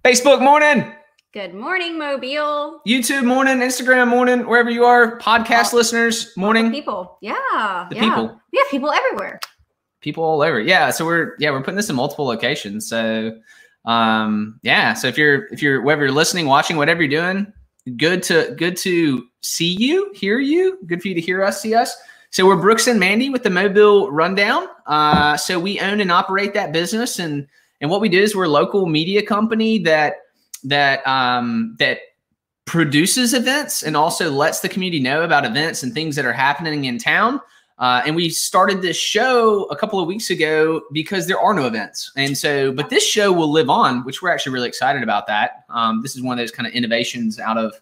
Facebook morning. Good morning, Mobile. YouTube morning, Instagram morning, wherever you are. Podcast listeners morning. People. Yeah. People. We have people everywhere. People all over. Yeah. So we're putting this in multiple locations. So So if you're whether you're listening, watching, whatever you're doing, good to see you, hear you. Good for you to hear us, see us. So we're Brooks and Mandy with the Mobile Rundown. So we own and operate that business, and what we do is we're a local media company that produces events and also lets the community know about events and things that are happening in town. And we started this show a couple of weeks ago because there are no events. And so, but this show will live on, which we're actually really excited about that. This is one of those kind of innovations out of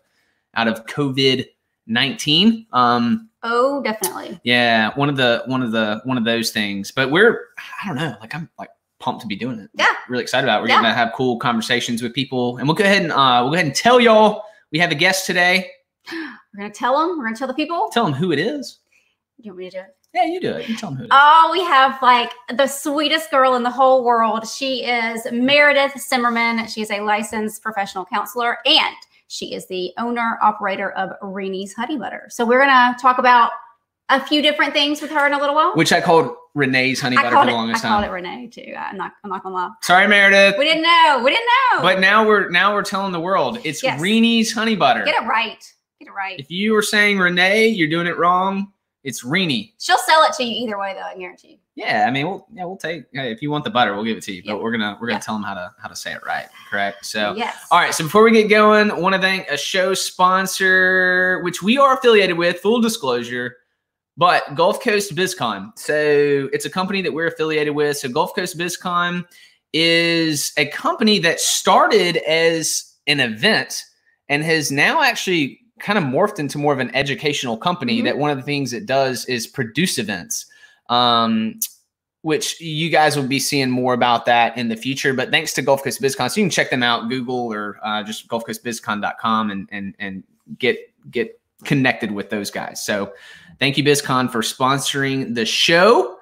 COVID-19. Oh, definitely. Yeah. One of those things, but I don't know, I'm pumped to be doing it. Yeah. Really excited about it. We're going to have cool conversations with people, and we'll go ahead and tell y'all we have a guest today. We're going to tell them. We're going to tell the people. Tell them who it is. You want me to do it? Yeah, you do it. You tell them who it is. Oh, we have the sweetest girl in the whole world. She is Meredith Simmerman. She's a licensed professional counselor, and she is the owner operator of Reney's Honey Butter. So we're going to talk about a few different things with her in a little while. Which I called Reney's Honey Butter for the longest time. I called it Reney too. I'm not gonna lie. Sorry, Meredith. We didn't know. But now we're telling the world it's Reney's Honey Butter. Get it right. If you were saying Reney, you're doing it wrong. It's Reney. She'll sell it to you either way, though. I guarantee you. Yeah, I mean, we'll take. Hey, if you want the butter, we'll give it to you. But we're gonna tell them how to say it right. Correct. So yes. All right. So before we get going, I want to thank a show sponsor, which we are affiliated with. Full disclosure. But Gulf Coast BizCon. So it's a company that we're affiliated with. So Gulf Coast BizCon is a company that started as an event and has now actually kind of morphed into more of an educational company. That one of the things it does is produce events, which you guys will be seeing more about that in the future. But thanks to Gulf Coast BizCon, so you can check them out, Google or just gulfcoastbizcon.com and get connected with those guys. So thank you, BizCon, for sponsoring the show.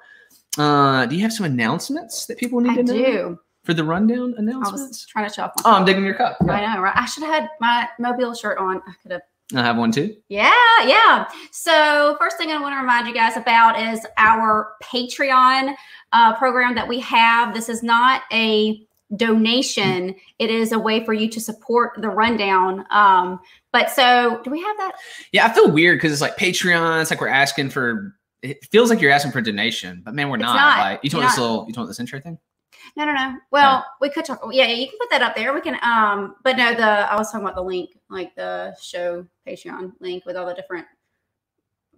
Do you have some announcements that people need to know? I do. For the rundown announcements? I was trying to show off my cup. Oh, I'm digging your cup. Yeah. I know, right? I should have had my Mobile shirt on. I could have. I have one too. Yeah. So first thing I want to remind you guys about is our Patreon program that we have. This is not a donation. It is a way for you to support the rundown. But so do we have that? Yeah, I feel weird because it's like Patreon. It's like we're asking for. It feels like you're asking for a donation, but man, we're not. Like you want this intro thing? No. Well, we could talk. Yeah, you can put that up there. We can. But no, I was talking about the link, like the show Patreon link with all the different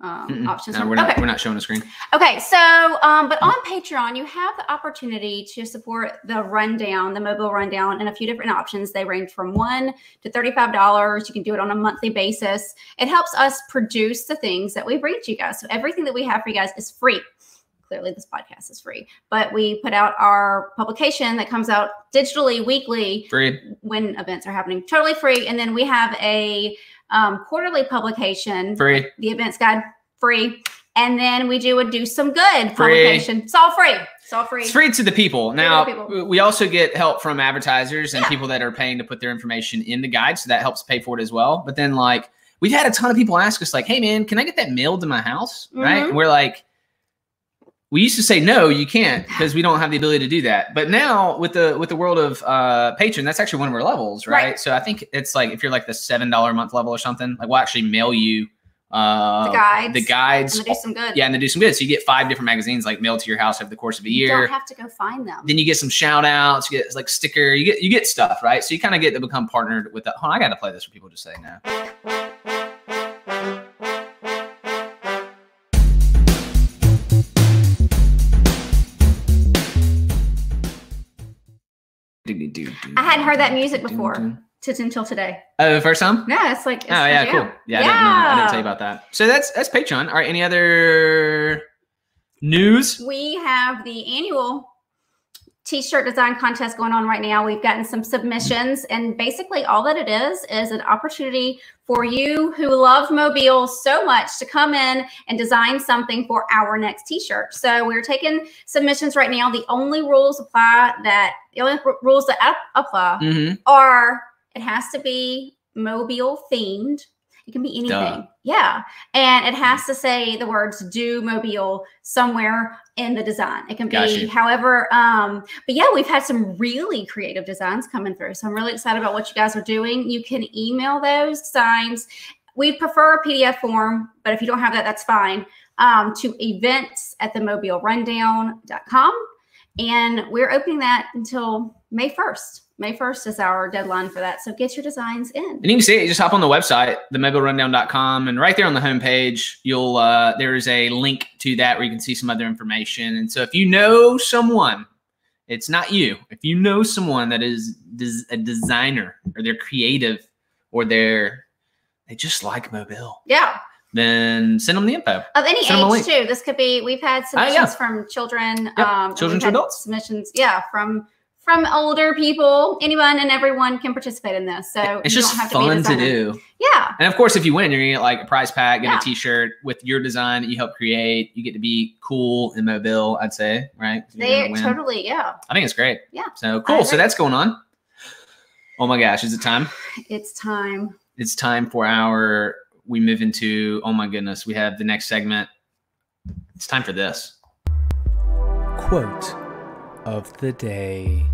options. No, we're not showing the screen. Okay, so but on Patreon, you have the opportunity to support the rundown, the Mobile Rundown, in a few different options. They range from $1 to $35. You can do it on a monthly basis. It helps us produce the things that we bring to you guys. So everything that we have for you guys is free. Clearly, this podcast is free, but we put out our publication that comes out digitally weekly, free when events are happening, totally free. And then we have a quarterly publication, free, the events guide, free. And then we do some good publication. It's all free. It's free to the people. Now, we also get help from advertisers and people that are paying to put their information in the guide. So that helps pay for it as well. But then we've had a ton of people ask us hey man, can I get that mailed to my house? Right. And we're like, we used to say, no, you can't because we don't have the ability to do that. But now with the world of Patreon, that's actually one of our levels, right? So I think it's if you're the $7 a month level or something, we'll actually mail you the guides. And they do some good. Yeah, and they do some good. So you get 5 different magazines mailed to your house over the course of a year. You don't have to go find them. Then you get some shout outs, you get sticker, you get stuff, right? So you kind of get to become partnered with that. Hold on, I got to play this for people to say now. I hadn't heard that music before until today. Oh, the first time? Yeah, it's cool. Yeah, I didn't tell you about that. So that's Patreon. All right, any other news? We have the annual T-shirt design contest going on right now. We've gotten some submissions, and basically all that it is an opportunity for you who love Mobile so much to come in and design something for our next T-shirt. So we're taking submissions right now. The only rules that apply are it has to be Mobile themed. It can be anything. Duh. Yeah. And it has to say the words "do Mobile" somewhere in the design. It can be however, but yeah, we've had some really creative designs coming through. So I'm really excited about what you guys are doing. You can email those designs. We'd prefer a PDF form, but if you don't have that, that's fine. To events@themobilerundown.com. And we're opening that until May 1st. May 1st is our deadline for that. So get your designs in. And you can see it. You just hop on the website, themobilerundown.com, and right there on the homepage, you'll there is a link to that where you can see some other information. And so if you know someone, it's not you. If you know someone that is a designer or they're creative or they just like Mobile. Yeah. Then send them the info. Of any age too. This could be, we've had submissions from children. Children to adults. Submissions, from older people. Anyone and everyone can participate in this. So it's just fun to do. Yeah. And of course, if you win, you're going to get like a prize pack, get a T-shirt with your design that you helped create. You get to be cool in Mobile, I'd say, right? They totally, I think it's great. Yeah. So cool. So that's going on. Oh my gosh, is it time? It's time. It's time for we move into, oh my goodness, we have the next segment. It's time for this. Quote of the day.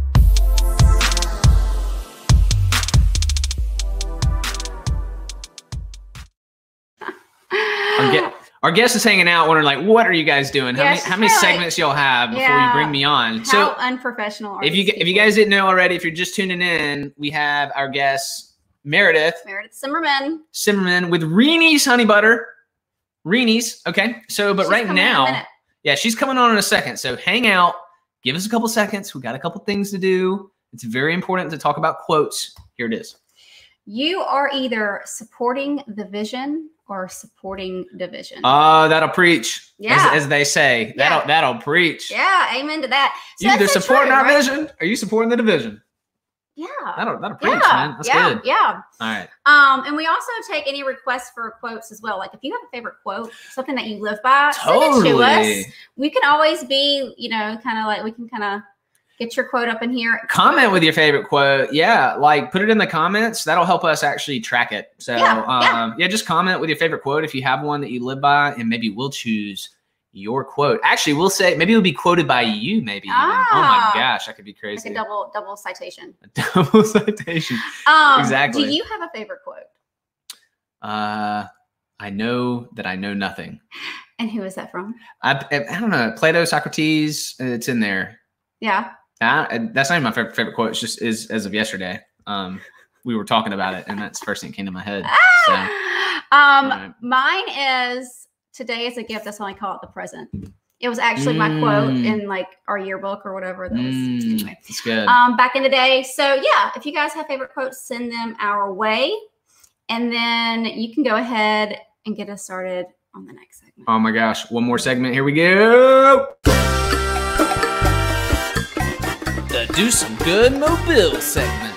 Our guest is hanging out wondering, like, what are you guys doing? How many segments y'all have before you bring me on? How unprofessional are if you guys didn't know already, if you're just tuning in, we have our guest, Meredith Simmerman with Reney's Honey Butter. Reney's, okay. So, but right now, she's coming on in a second. So hang out, give us a couple seconds. We got a couple things to do. It's very important to talk about quotes. Here it is. You are either supporting the vision or supporting division. Oh, that'll preach. Yeah. As they say, that'll preach. Yeah. Amen to that. So you either supporting our vision or you supporting the division. Yeah. That'll preach, man. That's good. Yeah. All right. And we also take any requests for quotes as well. Like if you have a favorite quote, something that you live by, send it to us. We can always be, kind of like, we can kind of get your quote up in here. Comment with your favorite quote. Yeah. Like put it in the comments. That'll help us actually track it. So just comment with your favorite quote if you have one that you live by, and maybe we'll choose your quote. Actually, we'll say maybe it'll be quoted by you. Maybe. Even. Oh my gosh, that could be crazy. Like a double citation. A double citation. Exactly. Do you have a favorite quote? I know that I know nothing. And who is that from? I don't know. Plato, Socrates. It's in there. Yeah. That's not even my favorite quote. It's just is as of yesterday. We were talking about it, and that's the first thing that came to my head. So, mine is. Today is a gift. That's why I call it the present. It was actually my quote in like our yearbook or whatever. That was anyway. That's good. Back in the day. So yeah, if you guys have favorite quotes, send them our way, and then you can go ahead and get us started on the next segment. Oh my gosh, one more segment. Here we go. The Do Some Good Mobile segment.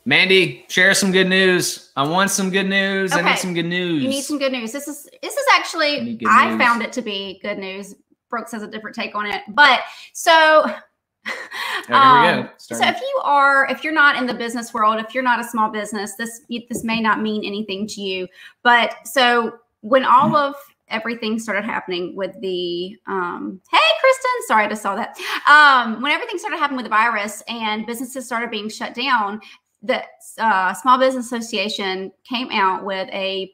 Mandy, share some good news. I want some good news. Okay. I need some good news. You need some good news. This is actually, I found it to be good news. Brooks has a different take on it. But so, here we go. So if you're not in the business world, if you're not a small business, this may not mean anything to you. But so when all of everything started happening with the, hey, Kristen, sorry, I just saw that. When everything started happening with the virus and businesses started being shut down, the Small Business Association came out with a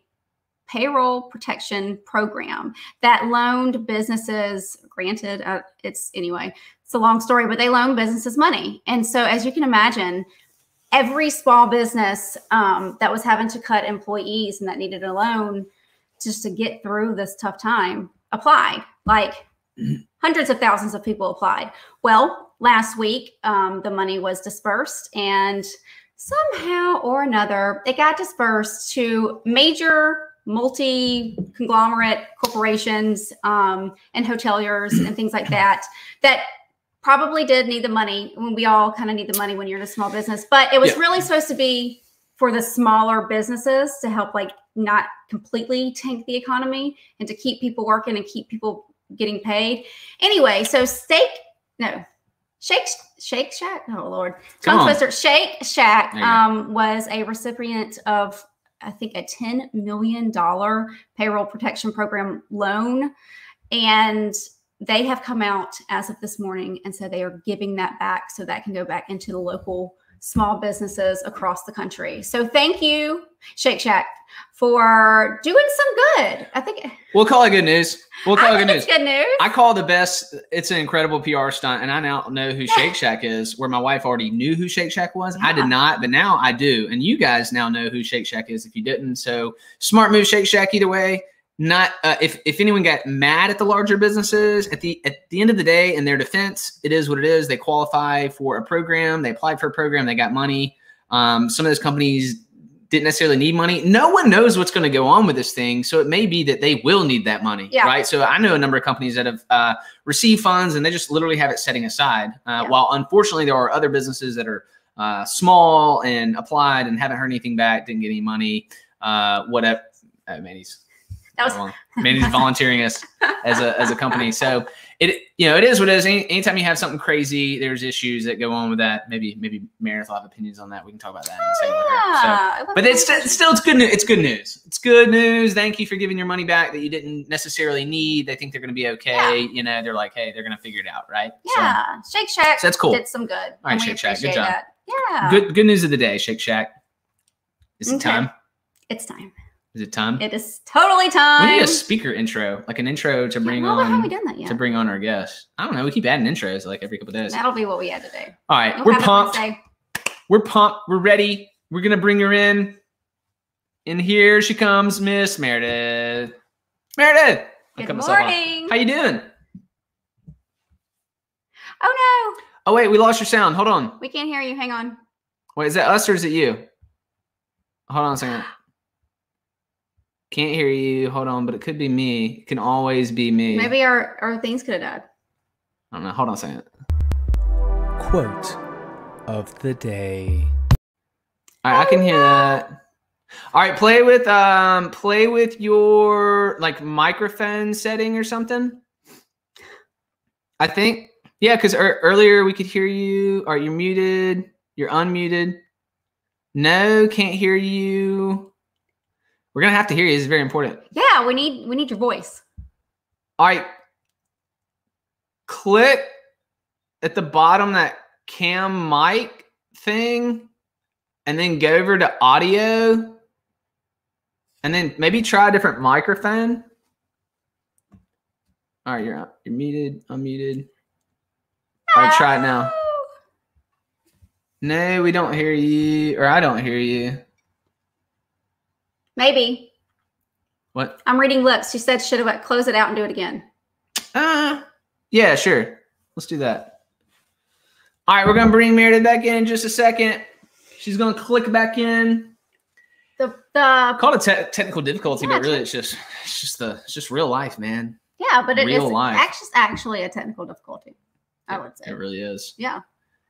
payroll protection program that loaned businesses, granted, it's a long story, but they loaned businesses money. And so as you can imagine, every small business that was having to cut employees and that needed a loan just to get through this tough time applied. Like hundreds of thousands of people applied. Well, last week, the money was dispersed, and somehow or another, it got dispersed to major multi-conglomerate corporations and hoteliers and things like that probably did need the money. When we all kind of need the money when you're in a small business, but it was really supposed to be for the smaller businesses to help like not completely tank the economy and to keep people working and keep people getting paid. Anyway, so Shake Shack. Oh Lord, tongue twister. Shake Shack was a recipient of, I think, a $10 million payroll protection program loan, and they have come out as of this morning and said they are giving that back so that can go back into the local small businesses across the country. So thank you, Shake Shack, for doing some good. I think we'll call it good news. We'll call it good news. It's good news. I call the best. It's an incredible PR stunt, and I now know who Shake Shack is. Where my wife already knew who Shake Shack was. Yeah. I did not, but now I do, and you guys now know who Shake Shack is if you didn't. So smart move, Shake Shack. Either way. Not if anyone got mad at the larger businesses, at the end of the day, in their defense, it is what it is. They qualify for a program. They applied for a program. They got money. Some of those companies didn't necessarily need money. No one knows what's going to go on with this thing. So it may be that they will need that money, right? So I know a number of companies that have received funds and they just literally have it setting aside. While unfortunately there are other businesses that are small and applied and haven't heard anything back, didn't get any money, whatever. Manny's volunteering us as a company. So it is what it is. Anytime you have something crazy, there's issues that go on with that. Maybe Meredith will have opinions on that. We can talk about that in a second. So, but it's good news. It's good news. It's good news. Thank you for giving your money back that you didn't necessarily need. They think they're going to be okay. Yeah. They're like, hey, they're going to figure it out, right? Yeah. So, Shake Shack. So that's cool. Did some good. All right, Shake Shack. Good job. That. Yeah. Good news of the day, Shake Shack. Is it time? It's time. Is it time? It is totally time. We need a speaker intro, like an intro to bring on. Have we done that yet? To bring on our guests. I don't know. We keep adding intros like every couple of days. That'll be what we add today. All right, we're pumped. We're pumped. We're ready. We're gonna bring her in. And here she comes, Miss Meredith. Meredith. Good morning. How you doing? Oh no. Oh wait, we lost your sound. Hold on. We can't hear you. Hang on. Wait, is that us or is it you? Hold on a second. Can't hear you. Hold on, but it could be me. It can always be me. Maybe our things could have died. I don't know. Hold on a second. Quote of the day. All right, I can hear that. All right, play with your like microphone setting or something. I think, yeah, because earlier we could hear you. Or you're muted. You're unmuted. No, can't hear you. We're gonna have to hear you. This is very important. Yeah, we need your voice. All right. Click at the bottom that cam mic thing, and then go over to audio, and then maybe try a different microphone. All right, you're muted, unmuted. All right, try it now. No, we don't hear you, or I don't hear you. Maybe. What? I'm reading lips. She said, should have close it out and do it again. Yeah, sure. Let's do that. All right, we're going to bring Meredith back in just a second. She's going to click back in. Call it technical difficulty, but really it's just real life, man. Yeah, but it is life. actually a technical difficulty, I would say. It really is. Yeah.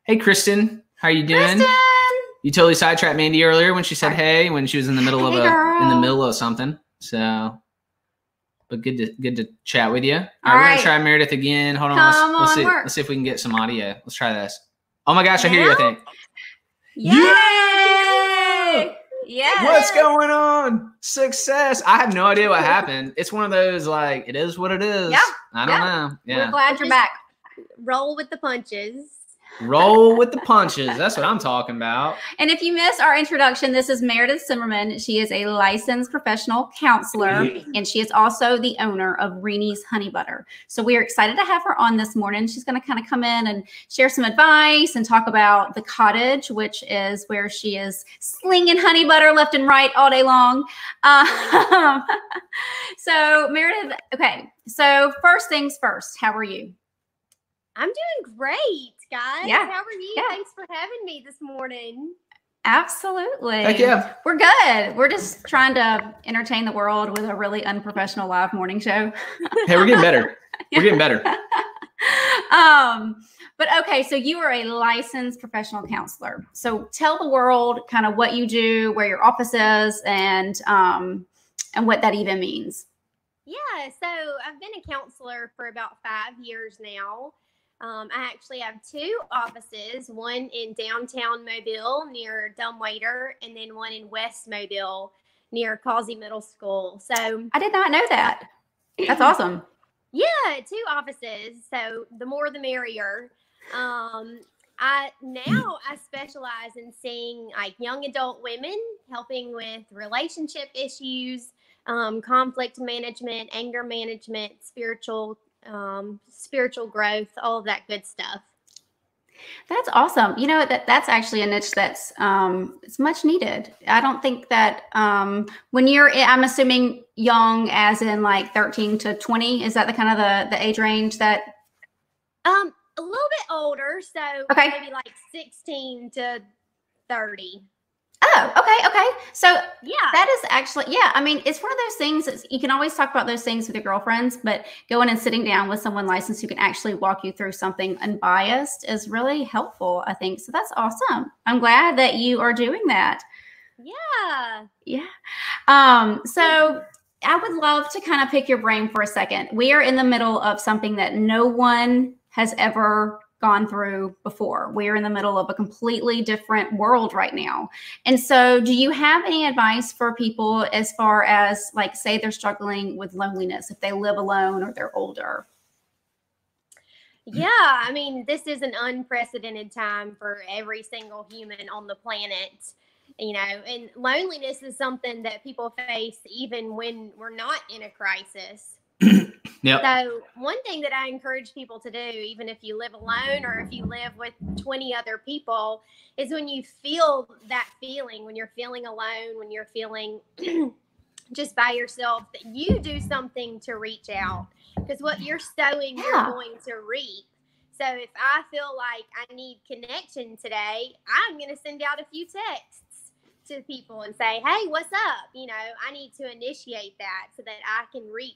Hey, Kristen. How are you doing? Kristen! You totally sidetracked Mandy earlier when she said hey, when she was in the middle of something. So, but good to chat with you. All right, we're gonna try Meredith again. Hold on, let's see if we can get some audio. Let's try this. Oh my gosh, I hear you. I think. Yay! Yeah. What's going on? Success. I have no idea what happened. It's one of those like it is what it is. Yeah. I don't know. Yeah. We're glad you're back. Roll with the punches. Roll with the punches. That's what I'm talking about. And if you missed our introduction, this is Meredith Simmerman. She is a licensed professional counselor, and she is also the owner of Reney's Honey Butter. So we are excited to have her on this morning. She's going to kind of come in and share some advice and talk about the cottage, which is where she is slinging honey butter left and right all day long. So Meredith, okay. So first things first, how are you? I'm doing great, guys. Yeah. How are you? Yeah. Thanks for having me this morning. Absolutely. Heck yeah. We're good. We're just trying to entertain the world with a really unprofessional live morning show. Hey, we're getting better. We're getting better. But okay, so you are a licensed professional counselor. So tell the world kind of what you do, where your office is, and what that even means. Yeah, so I've been a counselor for about 5 years now. I actually have 2 offices, one in downtown Mobile near Dumbwaiter, and then one in West Mobile near Causey Middle School. So I did not know that. That's awesome. Yeah, 2 offices. So the more the merrier. I specialize in seeing like young adult women, helping with relationship issues, conflict management, anger management, spiritual growth, all of that good stuff. That's awesome. You know, that's actually a niche that's it's much needed. I don't think that when you're, I'm assuming young as in like 13 to 20, is that the kind of the age range that? A little bit older, so okay. maybe like 16 to 30. Oh, okay. So yeah, that is actually, yeah. I mean, it's one of those things that you can always talk about those things with your girlfriends, but going and sitting down with someone licensed who can actually walk you through something unbiased is really helpful, I think. So that's awesome. I'm glad that you are doing that. Yeah. So I would love to kind of pick your brain for a second. We are in the middle of something that no one has ever gone through before. We're in the middle of a completely different world right now. And so do you have any advice for people as far as like, say they're struggling with loneliness, if they live alone or they're older? Yeah, I mean, this is an unprecedented time for every single human on the planet, you know, and loneliness is something that people face even when we're not in a crisis. Yep. So one thing that I encourage people to do, even if you live alone or if you live with 20 other people, is when you feel that feeling, when you're feeling alone, when you're feeling just by yourself, that you do something to reach out. Because what you're sowing, you're going to reap. So if I feel like I need connection today, I'm going to send out a few texts to people and say, hey, what's up? You know, I need to initiate that so that I can reap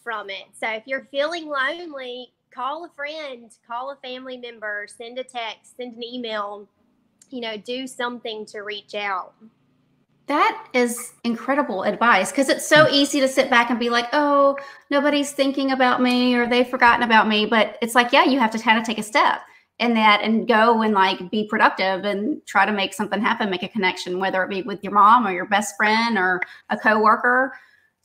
from it. So if you're feeling lonely, call a friend, call a family member, send a text, send an email, you know, do something to reach out. That is incredible advice, because it's so easy to sit back and be like, oh, nobody's thinking about me or they've forgotten about me. But it's like, yeah, you have to kind of take a step in that and go and like be productive and try to make something happen, make a connection, whether it be with your mom or your best friend or a coworker.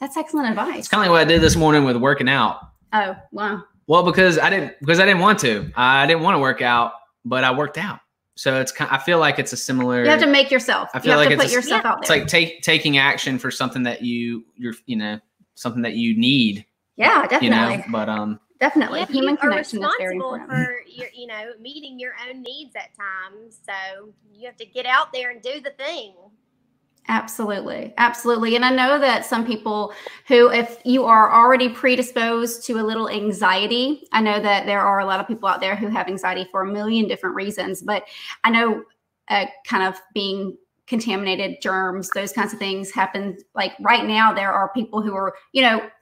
That's excellent advice. It's kind of like what I did this morning with working out. Oh, wow. Well, because I didn't want to. I didn't want to work out, but I worked out. So it's kind of, I feel like it's a similar. You have to make yourself. I feel like you have to put yourself out there. It's like taking action for something that you're something that you need. Yeah, definitely. You know, but definitely, yeah, human you are connection is very important. for your, meeting your own needs at times. So you have to get out there and do the thing. Absolutely. Absolutely. And I know that some people who, if you are already predisposed to a little anxiety, I know that there are a lot of people out there who have anxiety for a million different reasons, but I know kind of being contaminated germs, those kinds of things happen. Like right now, there are people who are,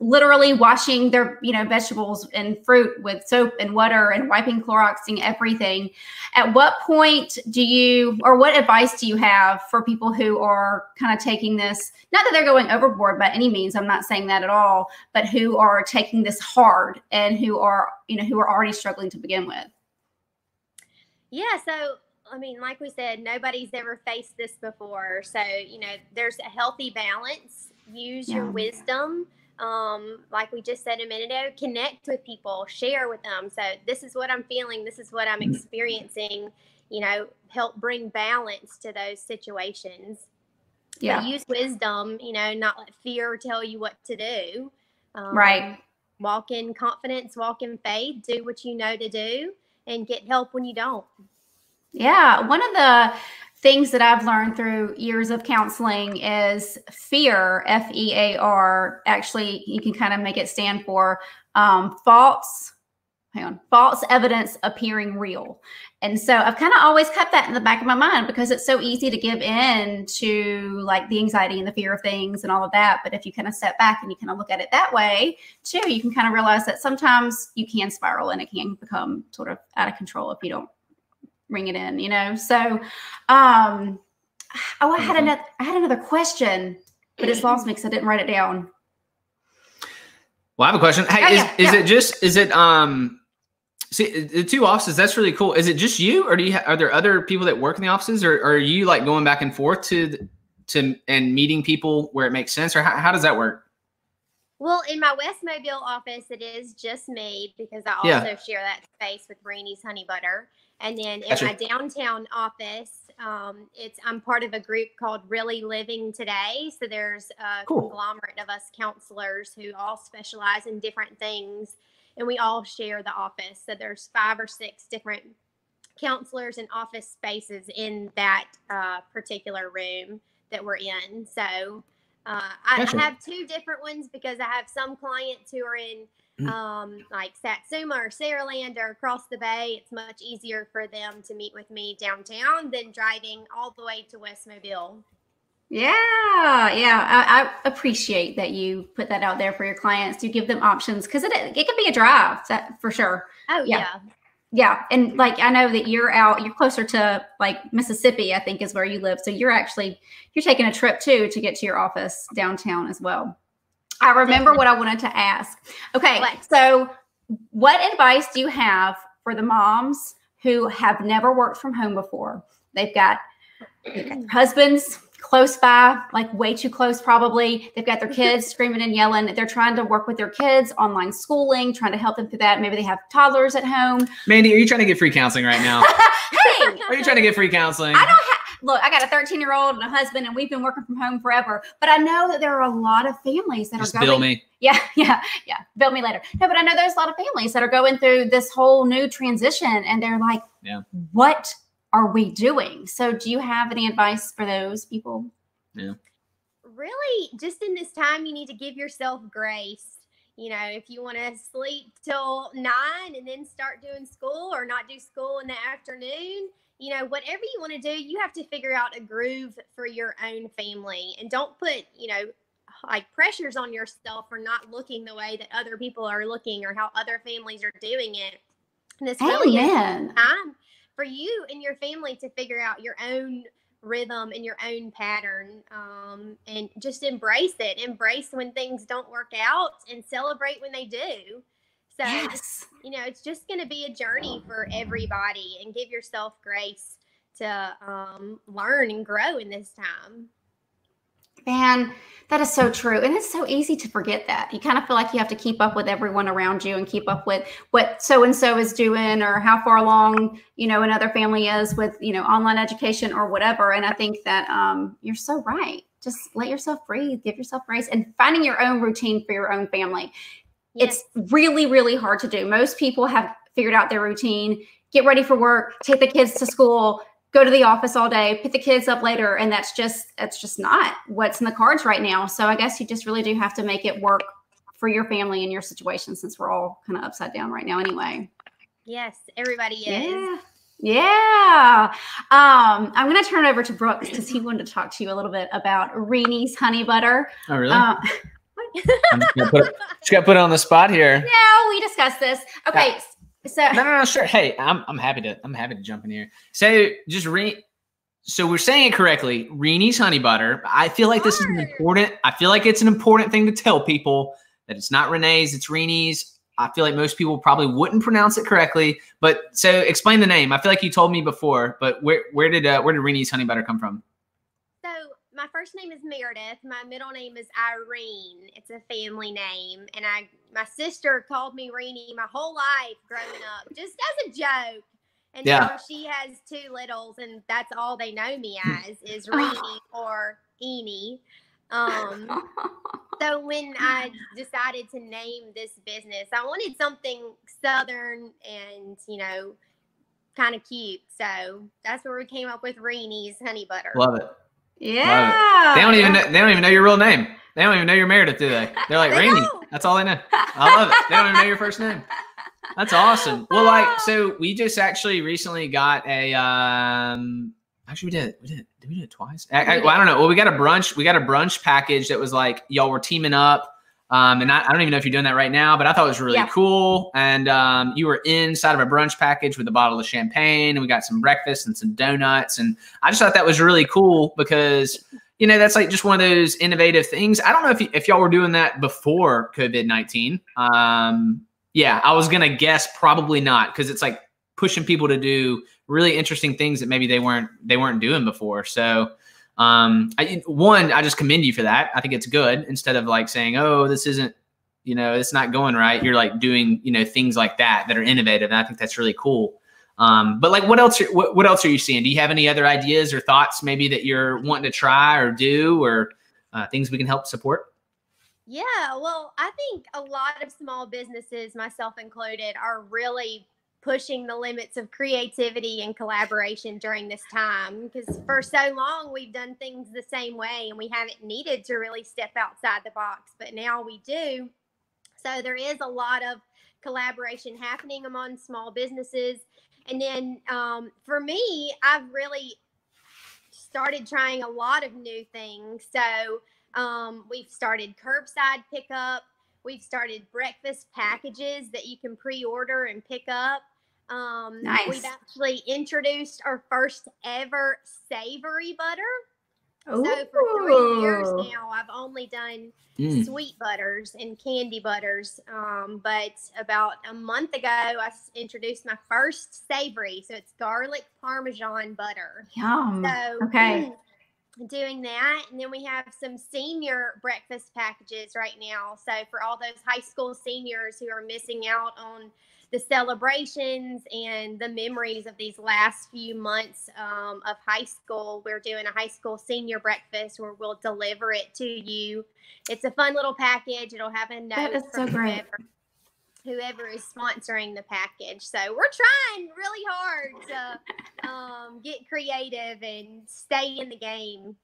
literally washing their, vegetables and fruit with soap and water and wiping, Cloroxing everything. At what point what advice do you have for people who are kind of taking this, not that they're going overboard by any means, I'm not saying that at all, but who are taking this hard and who are already struggling to begin with? Yeah. So, I mean, like we said, nobody's ever faced this before. So, there's a healthy balance. Use your wisdom. Like we just said a minute ago, connect with people, share with them. So this is what I'm feeling. This is what I'm experiencing, help bring balance to those situations. Yeah. But use wisdom, not let fear tell you what to do. Right. Walk in confidence, walk in faith, do what you know to do, and get help when you don't. Yeah. One of the things that I've learned through years of counseling is fear, F-E-A-R. Actually, you can kind of make it stand for false hang on, false evidence appearing real. And so I've kind of always kept that in the back of my mind because it's so easy to give in to like the anxiety and the fear of things and all of that. But if you kind of step back and you kind of look at it that way too, you can kind of realize that sometimes you can spiral and it can become sort of out of control if you don't ring it in, you know? So, I had another question, but it's lost me because I didn't write it down. Well, I have a question. Hey, see the 2 offices? That's really cool. Is it just you, or are there other people that work in the offices, or are you like going back and forth to and meeting people where it makes sense, or how does that work? Well, in my West Mobile office, it is just me because I also share that space with Reney's Honey Butter. And then in my downtown office, I'm part of a group called Really Living Today. So there's a conglomerate of us counselors who all specialize in different things, and we all share the office. So there's 5 or 6 different counselors and office spaces in that particular room that we're in. So I have 2 different ones because I have some clients who are in like Satsuma or Saraland or across the bay. It's much easier for them to meet with me downtown than driving all the way to West Mobile. Yeah. I appreciate that you put that out there for your clients. You give them options because it can be a drive, that for sure. Oh yeah. Yeah. And like, I know that you're closer to like Mississippi, I think is where you live. So you're taking a trip too to get to your office downtown as well. I remember what I wanted to ask. Okay. So what advice do you have for the moms who have never worked from home before? They've got husbands close by, like way too close probably. They've got their kids screaming and yelling. They're trying to work with their kids, online schooling, trying to help them through that. Maybe they have toddlers at home. Mandy, are you trying to get free counseling right now? Hey, are you trying to get free counseling? Look, I got a 13-year-old and a husband, and we've been working from home forever. But I know that there are a lot of families that Just are going. Bill me. Yeah. Bill me later. No, but I know there's a lot of families that are going through this whole new transition, and they're like, what are we doing? So do you have any advice for those people? Yeah. Really, just in this time, you need to give yourself grace. You know, if you want to sleep till 9 and then start doing school or not do school in the afternoon, you know, whatever you want to do, you have to figure out a groove for your own family, and don't put, you know, like pressures on yourself for not looking the way that other people are looking or how other families are doing it. And this really is time for you and your family to figure out your own rhythm and your own pattern, and just embrace it. Embrace when things don't work out and celebrate when they do. So, you know, it's just going to be a journey for everybody, and give yourself grace to learn and grow in this time. Man, that is so true. And it's so easy to forget that. You kind of feel like you have to keep up with everyone around you and keep up with what so-and-so is doing or how far along, you know, another family is with, you know, online education or whatever. And I think that you're so right. Just let yourself breathe, give yourself grace, and finding your own routine for your own family. Yes. It's really, really hard to do. Most people have figured out their routine, get ready for work, take the kids to school, go to the office all day, pick the kids up later. And that's just not what's in the cards right now. So I guess you just really do have to make it work for your family and your situation, since we're all kind of upside down right now anyway. Yes, everybody is. Yeah. I'm going to turn it over to Brooks because he wanted to talk to you a little bit about Reney's Honey Butter. Oh, really? Just got to put it on the spot here. No, we discussed this. Okay. So no, sure. Hey, I'm happy to jump in here. So so we're saying it correctly. Reney's Honey Butter. I feel like this is important. I feel like it's an important thing to tell people that it's not Renee's, it's Reney's. I feel like most people probably wouldn't pronounce it correctly. But so explain the name. I feel like you told me before, but where did Reney's Honey Butter come from? So my first name is Meredith. My middle name is Irene. It's a family name. And my sister called me Reney my whole life growing up, just as a joke. And now she has 2 littles, and that's all they know me as is Reney or Eenie. So when I decided to name this business, I wanted something Southern and, you know, kind of cute. So that's where we came up with Reney's Honey Butter. Love it. Yeah. They don't even know your real name. They don't even know your Meredith, do they? They're like, Reney. That's all they know. I love it. They don't even know your first name. That's awesome. Well, like, so we just actually recently got a, actually did we do it twice? Well, I don't know. Well, we got a brunch package that was like, y'all were teaming up. And I don't even know if you're doing that right now, but I thought it was really cool. And you were inside of a brunch package with a bottle of champagne, and we got some breakfast and some donuts. And I just thought that was really cool because, you know, that's like just one of those innovative things. I don't know if y'all were doing that before COVID-19. Yeah, I was going to guess probably not, because it's like pushing people to do really interesting things that maybe they weren't doing before. So I just commend you for that. I think it's good, instead of like saying, oh, this isn't, you know, it's not going right. You're like doing, you know, things like that are innovative. And I think that's really cool. But like, what else are you seeing? Do you have any other ideas or thoughts maybe that you're wanting to try or do, or things we can help support? Yeah, well, I think a lot of small businesses, myself included, are really pushing the limits of creativity and collaboration during this time, because for so long we've done things the same way and we haven't needed to really step outside the box, but now we do. So there is a lot of collaboration happening among small businesses. And then for me, I've really started trying a lot of new things. So we've started curbside pickup. We've started breakfast packages that you can pre-order and pick up. Nice. We've actually introduced our first ever savory butter. Ooh. So for 3 years now, I've only done sweet butters and candy butters. But about a month ago, I introduced my first savory. So it's garlic Parmesan butter. Yum. So, okay. Doing that. And then we have some senior breakfast packages right now. So for all those high school seniors who are missing out on the celebrations and the memories of these last few months of high school, we're doing a high school senior breakfast where we'll deliver it to you. It's a fun little package. It'll have a note. That is so great. Whoever is sponsoring the package. So we're trying really hard to get creative and stay in the game.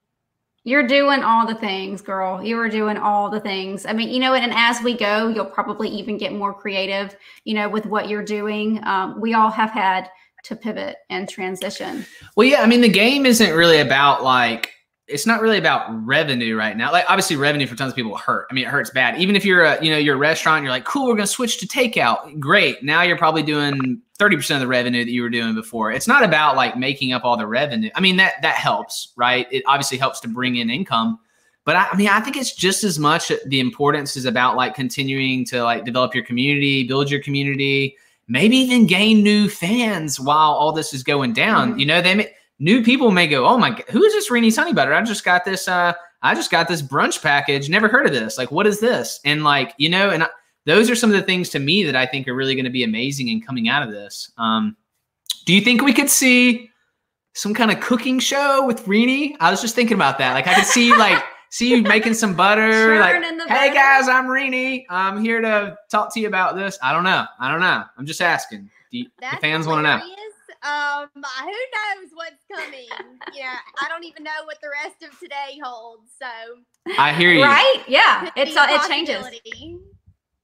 You're doing all the things, girl. You are doing all the things. I mean, you know, and as we go, you'll probably even get more creative, you know, with what you're doing. We all have had to pivot and transition. Well, yeah, I mean, the game isn't really about like, it's not really about revenue right now. Like, obviously revenue for tons of people hurt. I mean, it hurts bad. Even if you're you're a restaurant and you're like, cool, we're going to switch to takeout. Great. Now you're probably doing 30% of the revenue that you were doing before. It's not about like making up all the revenue. I mean, that helps, right? It obviously helps to bring in income, but I mean, I think it's just as much the importance is about like continuing to like develop your community, build your community, maybe even gain new fans while all this is going down. Mm-hmm. You know, new people may go, oh my God, who is this Reney's Honey Butter? I just got this brunch package. Never heard of this. Like, what is this? And like, you know, and those are some of the things to me that I think are really going to be amazing and coming out of this. Do you think we could see some kind of cooking show with Reney? I was just thinking about that. Like, I could see you making some butter. Like, hey guys, I'm Reney. I'm here to talk to you about this. I don't know. I'm just asking. The fans want to know. Who knows what's coming? Yeah, I don't even know what the rest of today holds. So I hear you. Right? Yeah, it changes.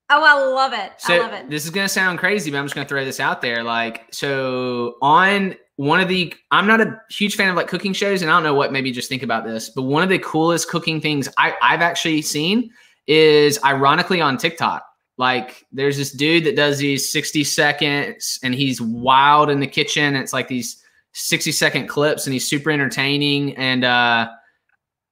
Oh, I love it. So I love it. This is gonna sound crazy, but I'm just gonna throw this out there. Like, so on one of the, I'm not a huge fan of like cooking shows, and I don't know what. Maybe just think about this. But one of the coolest cooking things I've actually seen is ironically on TikTok. Like, there's this dude that does these 60 seconds and he's wild in the kitchen. It's like these 60-second clips and he's super entertaining. And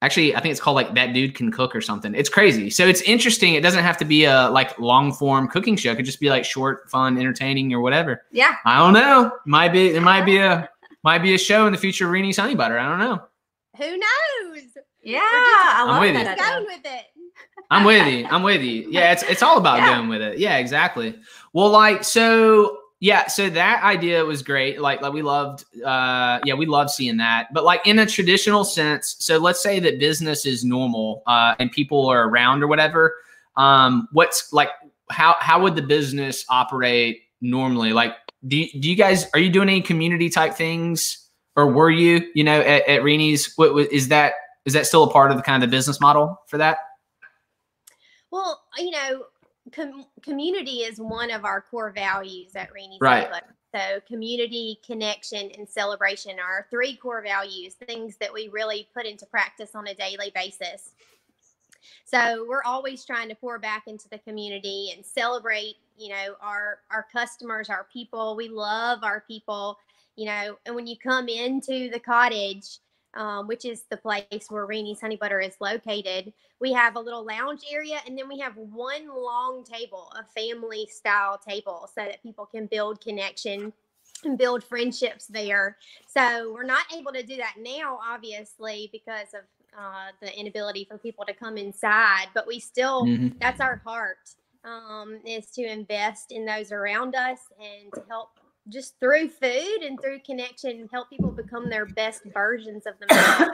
actually, I think it's called like That Dude Can Cook or something. It's crazy. So it's interesting. It doesn't have to be a like long form cooking show. It could just be like short, fun, entertaining or whatever. Yeah. I don't know. There might be a show in the future of Reney's Honey Butter. I don't know. Who knows? Yeah. I love with that. Going with it. I'm with you. Yeah, it's all about going with it. Yeah, exactly. Well, like, so that idea was great. Like we loved seeing that. But like in a traditional sense, so let's say that business is normal and people are around or whatever. What's like, how would the business operate normally? Like, do you guys, are you doing any community type things, or were you, at Reney's? Is that still a part of the kind of the business model for that? Well, community is one of our core values at Reney's. Right. So community, connection, and celebration are our 3 core values, things that we really put into practice on a daily basis. So we're always trying to pour back into the community and celebrate, our customers, our people. We love our people, and when you come into the cottage, which is the place where Reney's Honey Butter is located, we have a little lounge area, and then we have one long table, a family style table, so that people can build connection and build friendships there. So we're not able to do that now, obviously, because of the inability for people to come inside, but we still, that's our heart, is to invest in those around us and to help just through food and through connection, help people become their best versions of themselves.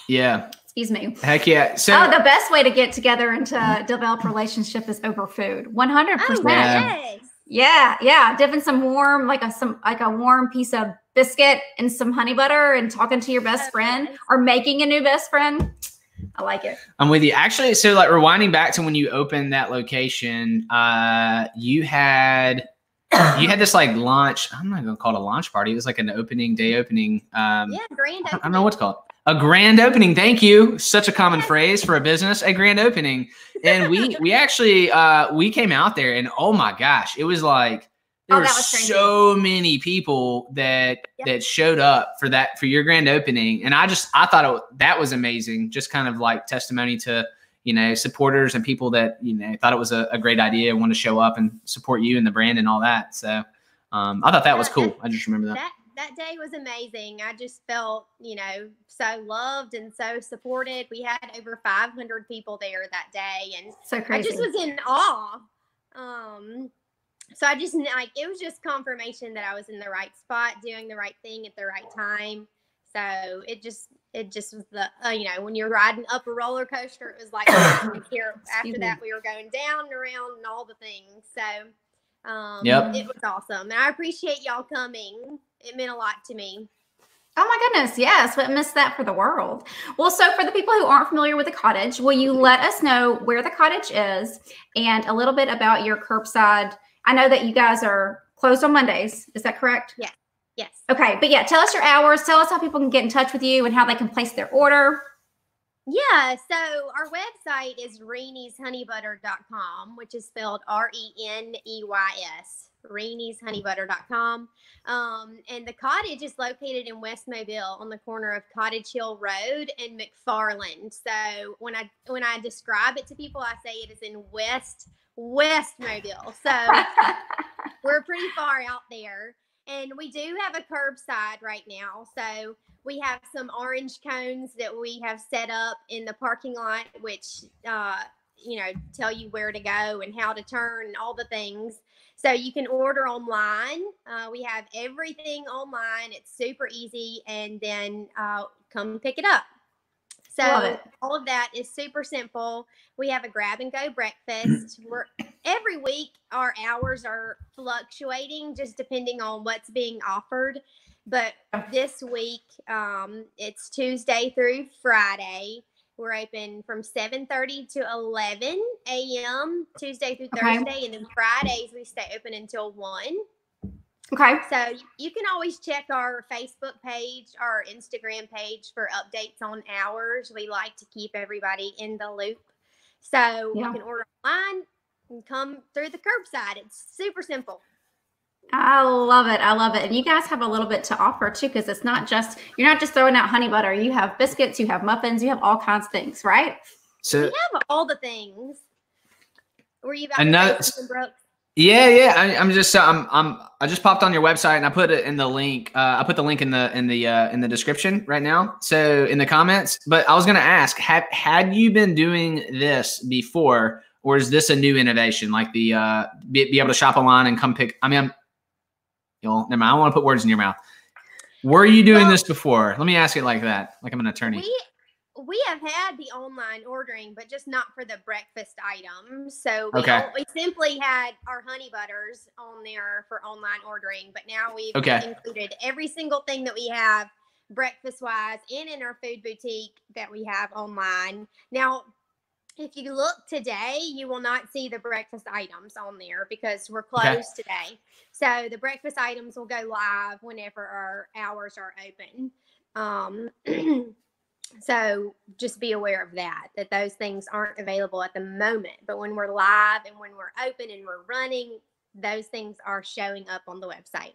Yeah. Excuse me. Heck yeah. So the best way to get together and to develop a relationship is over food. 100%. Oh, yes. Yeah. Dipping some warm, like a warm piece of biscuit and some honey butter and talking to your best friend or making a new best friend. I like it. I'm with you. Actually, so like rewinding back to when you opened that location, you had this like launch. I'm not going to call it a launch party. It was like an day opening. Grand opening. I don't know what to call it. A grand opening. Thank you. Such a common phrase for a business, a grand opening. And we actually, we came out there and oh my gosh, it was like, there were so many people that showed up for your grand opening. And I thought that was amazing. Just kind of like testimony to, supporters and people that, thought it was a great idea and want to show up and support you and the brand and all that. So I thought that was cool. I just remember that. That day was amazing. I just felt, so loved and so supported. We had over 500 people there that day. And so crazy. I just was in awe. So I just it was just confirmation that I was in the right spot, doing the right thing at the right time. So it just was the, when you're riding up a roller coaster, it was like here. After that, we were going down and around and all the things. So it was awesome. And I appreciate y'all coming. It meant a lot to me. Oh my goodness. Yes. Wouldn't miss that for the world. Well, so for the people who aren't familiar with the cottage, will you let us know where the cottage is and a little bit about your curbside? I know that you guys are closed on Mondays. Is that correct? Yeah. Yes. Okay. But yeah, tell us your hours. Tell us how people can get in touch with you and how they can place their order. Yeah. So our website is reneysHoneybutter.com, which is spelled RENEYS, reneysHoneybutter.com. And the cottage is located in West Mobile on the corner of Cottage Hill Road and McFarland. So when I describe it to people, I say it is in West Mobile. So we're pretty far out there. And we do have a curbside right now. So we have some orange cones that we have set up in the parking lot, which, tell you where to go and how to turn and all the things. So you can order online. We have everything online. It's super easy. And then come pick it up. So all of that is super simple. We have a grab and go breakfast. Every week our hours are fluctuating just depending on what's being offered. But this week it's Tuesday through Friday. We're open from 7:30 to 11 a.m. Tuesday through Thursday. And then Fridays we stay open until 1. Okay. So you can always check our Facebook page, our Instagram page for updates on hours. We like to keep everybody in the loop. So you can order online and come through the curbside. It's super simple. I love it. And you guys have a little bit to offer too, because you're not just throwing out honey butter. You have biscuits, you have muffins, you have all kinds of things, right? So we have all the things. Were you about to say something, Brooks? Yeah. I just popped on your website and I put it in the link. I put the link in the description right now. So in the comments, but I was going to ask, had you been doing this before, or is this a new innovation? Like be able to shop online and come pick, never mind. I don't want to put words in your mouth. Were you doing this before? Let me ask it like that. Like I'm an attorney. We have had the online ordering, but just not for the breakfast items. So we simply had our honey butters on there for online ordering, but now we've included every single thing that we have breakfast wise and in our food boutique that we have online. Now, if you look today, you will not see the breakfast items on there because we're closed today. So the breakfast items will go live whenever our hours are open. So just be aware of that those things aren't available at the moment. But when we're live and when we're open and we're running, those things are showing up on the website.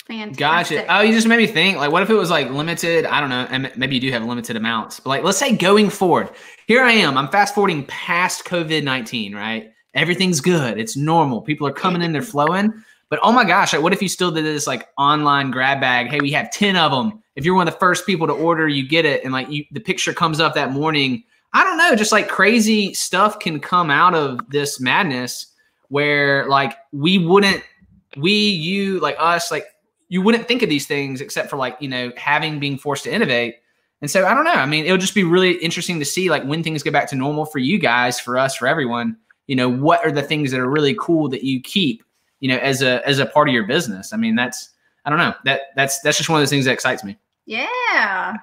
Fantastic. Gotcha. Oh, you just made me think, like, what if it was like limited? I don't know. And maybe you do have limited amounts, but like, let's say going forward, here I am, I'm fast forwarding past COVID-19, right? Everything's good. It's normal. People are coming in, they're flowing. But oh my gosh, like, what if you still did this like online grab bag? Hey, we have 10 of them. If you're one of the first people to order, you get it. And like the picture comes up that morning. I don't know, just like crazy stuff can come out of this madness where like you wouldn't think of these things except for like, being forced to innovate. And so I don't know. I mean, it'll just be really interesting to see like when things go back to normal for you guys, for us, for everyone, what are the things that are really cool that you keep, as a part of your business. I mean, I don't know, that's just one of those things that excites me. Yeah.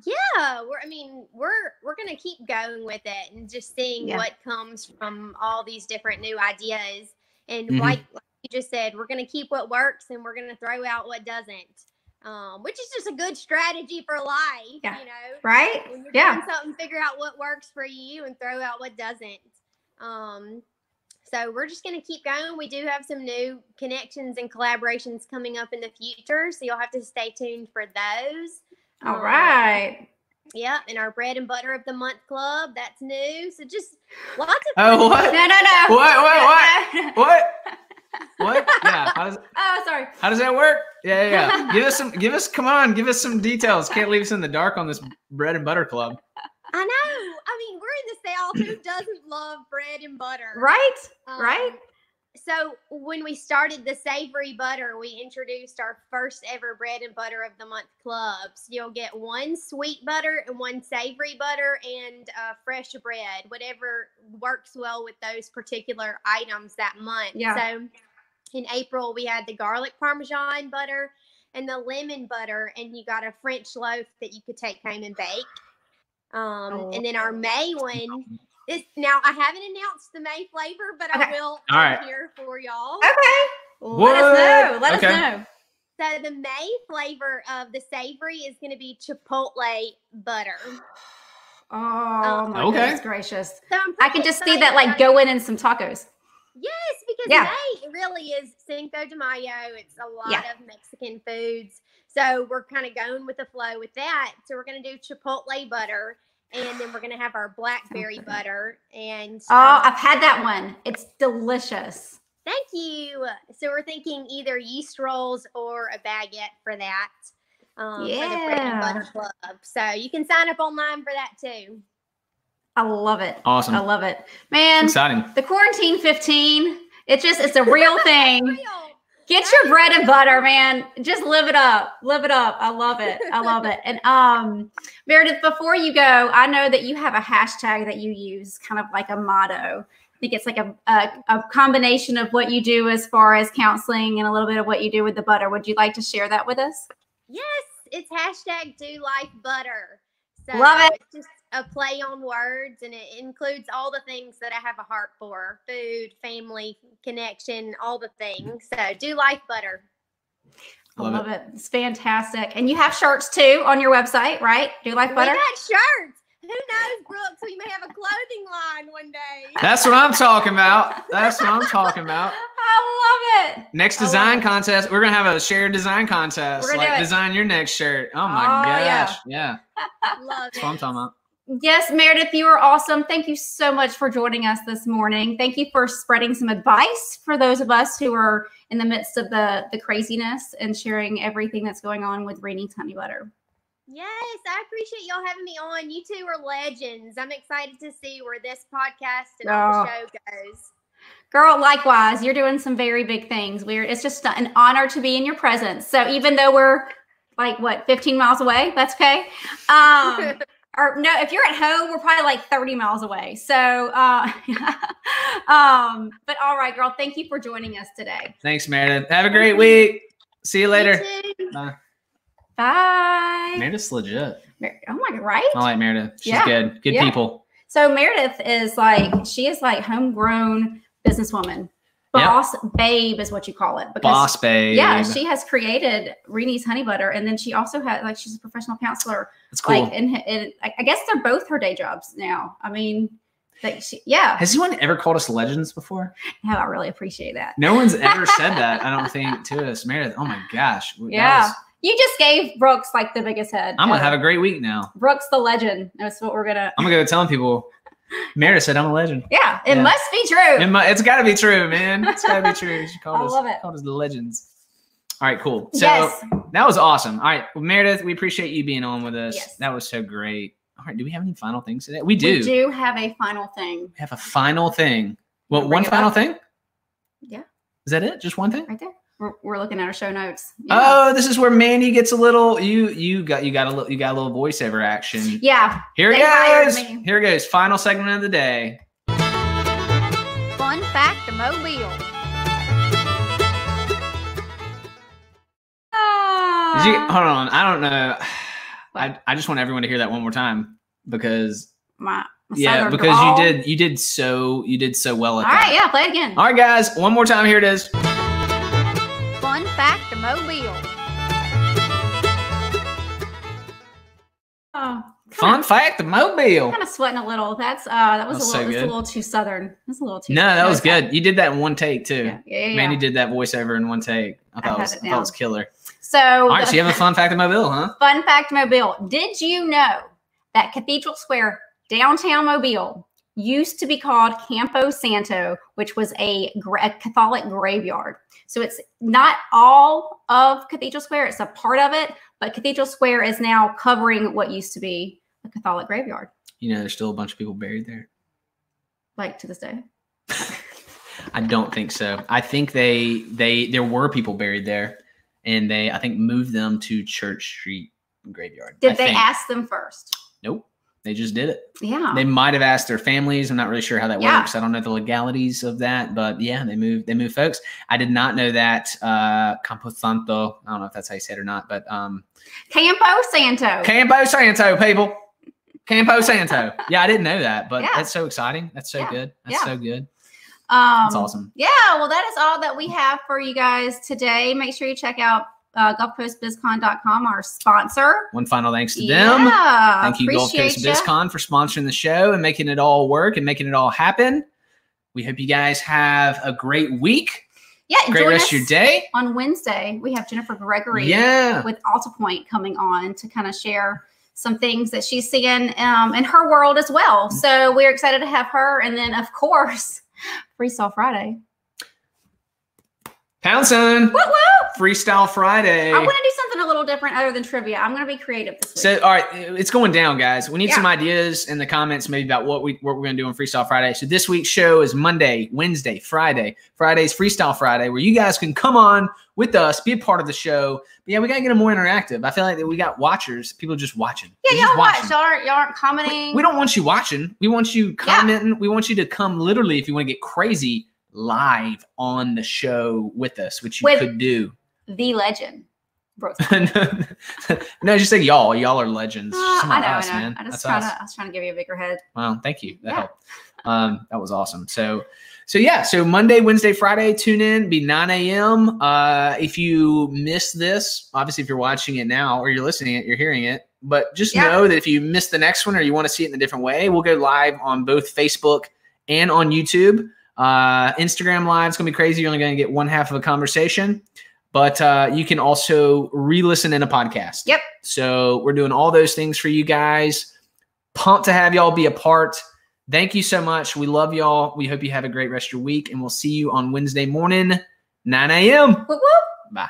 Yeah. We're going to keep going with it and just seeing what comes from all these different new ideas. And like you just said, we're going to keep what works and we're going to throw out what doesn't, which is just a good strategy for life, Right? When you're doing something, figure out what works for you and throw out what doesn't. So we're just going to keep going. We do have some new connections and collaborations coming up in the future, so you'll have to stay tuned for those. All right. Yeah, and our bread and butter of the month club, that's new. So just lots of Oh, what? No. What? Yeah. Sorry. How does that work? Yeah. Give us some details. Can't leave us in the dark on this bread and butter club. I know. I mean, we're in the South. Who doesn't love bread and butter? Right. Right. So when we started the Savory Butter, we introduced our first ever bread and butter of the month clubs. You'll get one sweet butter and one savory butter and fresh bread, whatever works well with those particular items that month. Yeah. So in April, we had the garlic Parmesan butter and the lemon butter, and you got a French loaf that you could take home and bake. And then our May one is, now I haven't announced the May flavor, but I will here for y'all. Okay. Let us know. So the May flavor of the savory is going to be chipotle butter. Oh my goodness gracious. So I can just see that like going in some tacos. Yes, because May really is Cinco de Mayo. It's a lot of Mexican foods. So we're kind of going with the flow with that. So we're going to do chipotle butter, and then we're going to have our blackberry butter. And I've had that one. It's delicious. Thank you. So we're thinking either yeast rolls or a baguette for that. For the bread and butter club. So you can sign up online for that too. I love it. Awesome. I love it. Man, exciting. The Quarantine 15, it's a real thing. Get your bread and butter, man. Just live it up. Live it up. I love it. I love it. And Meredith, before you go, I know that you have a hashtag that you use, kind of like a motto. I think it's like a combination of what you do as far as counseling and a little bit of what you do with the butter. Would you like to share that with us? Yes, it's hashtag Do Life Butter. So love it. It's just a play on words, and it includes all the things that I have a heart for: food, family, connection, all the things. So Do Life Butter. I love it. It's fantastic. And you have shirts too on your website, right? Do Life Butter? We got shirts. Who knows, Brooks? We may have a clothing line one day. That's what I'm talking about. That's what I'm talking about. I love it. Next design contest. We're going to have a shared design contest. We're gonna design your next shirt. Oh my gosh. Yeah. Love That's what I'm talking about. Yes, Meredith, you are awesome. Thank you so much for joining us this morning. Thank you for spreading some advice for those of us who are in the midst of the craziness and sharing everything that's going on with Reney's Honey Butter. Yes, I appreciate y'all having me on. You two are legends. I'm excited to see where this podcast and all the show goes. Girl, likewise, you're doing some very big things. It's just an honor to be in your presence. So even though we're like, 15 miles away, that's okay. Or no, if you're at home, we're probably like 30 miles away. So, but all right, girl, thank you for joining us today. Thanks, Meredith. Have a great week. See you later. You Bye. Bye. Meredith's legit. Oh my God, right? I like Meredith. She's good. Good people. So Meredith is like, she is like homegrown businesswoman. Boss babe is what you call it. Because, boss babe. Yeah, she has created Reney's Honey Butter, and then she also had like she's a professional counselor. That's cool. Like, and I guess they're both her day jobs now. I mean, like yeah. Has anyone ever called us legends before? No, I really appreciate that. No one's ever said that. I don't think to us, Meredith. Oh my gosh. Yeah. You just gave Brooks like the biggest head. I'm gonna have a great week now. Brooks the legend. That's what we're gonna. I'm gonna go telling people. Meredith said I'm a legend. Yeah, it must be true. It's got to be true, man. It's got to be true. She called us, love it. Called us the legends. All right, cool. So that was awesome. All right, well, Meredith, we appreciate you being on with us. Yes. That was so great. All right, do we have any final things today? We do. We do have a final thing. We have a final thing. Well, one final thing? Yeah. Is that it? Just one thing? Right there. We're looking at our show notes. Yeah. Oh, this is where Mandy gets a little. You got a little voiceover action. Yeah. Here it goes. Here it goes. Final segment of the day. Fun fact of Mobile. Hold on. I don't know. I just want everyone to hear that one more time because because you did so well at that. All right, yeah, play it again. All right, guys, one more time. Here it is. Fun fact of Mobile. Oh, fun fact of Mobile. Kind of sweating a little. That was a little too southern. That's a little too. No, that was good. You did that in one take too. Yeah. Mandy did that voiceover in one take. I thought it was killer. So, all right, so you have a fun fact of Mobile, huh? Fun fact of Mobile. Did you know that Cathedral Square, downtown Mobile, used to be called Campo Santo, which was a Catholic graveyard? So it's not all of Cathedral Square. It's a part of it, but Cathedral Square is now covering what used to be a Catholic graveyard. You know, there's still a bunch of people buried there. Like to this day? I don't think so. I think there were people buried there, and I think moved them to Church Street graveyard. Did they ask them first? Nope. They just did it. Yeah. They might have asked their families. I'm not really sure how that works. I don't know the legalities of that, but yeah, they moved folks. I did not know that Campo Santo. I don't know if that's how you say it or not, but Campo Santo. Campo Santo, people. Campo Santo. Yeah, I didn't know that, but that's so exciting. That's so good. That's so good. That's awesome. Yeah, well, that is all that we have for you guys today. Make sure you check out GulfCoastBizCon.com, our sponsor. One final thanks to them. Thank you, Gulf Coast BizCon, for sponsoring the show and making it all work and making it all happen. We hope you guys have a great week. Yeah, great rest of your day. On Wednesday, we have Jennifer Gregory with AltaPoint coming on to kind of share some things that she's seeing in her world as well. So we're excited to have her. And then, of course, Freestyle Friday. Pound Sign. Freestyle Friday. I want to do something a little different other than trivia. I'm going to be creative this week. So, all right, it's going down, guys. We need some ideas in the comments maybe about what we're going to do on Freestyle Friday. So this week's show is Monday, Wednesday, Friday. Friday's Freestyle Friday, where you guys can come on with us, be a part of the show. But yeah, we got to get them more interactive. I feel like that we got watchers, people just watching. Yeah, y'all watch. Y'all aren't commenting. We don't want you watching. We want you commenting. We want you to come literally, if you want to get crazy, live on the show with us, which you could do. The legend. No, just say y'all. Y'all are legends. I know. Man. I was trying to give you a bigger head. Well, thank you. That helped. That was awesome. So Monday, Wednesday, Friday, tune in, be 9 a.m. If you missed this, obviously if you're watching it now or you're listening it, you're hearing it, but just know that if you missed the next one or you want to see it in a different way, we'll go live on both Facebook and on YouTube. Instagram Live is going to be crazy. You're only going to get one half of a conversation, but you can also re-listen in a podcast. Yep. So we're doing all those things for you guys. Pumped to have y'all be a part. Thank you so much. We love y'all. We hope you have a great rest of your week, and we'll see you on Wednesday morning, 9 a.m. Whoop, whoop. Bye.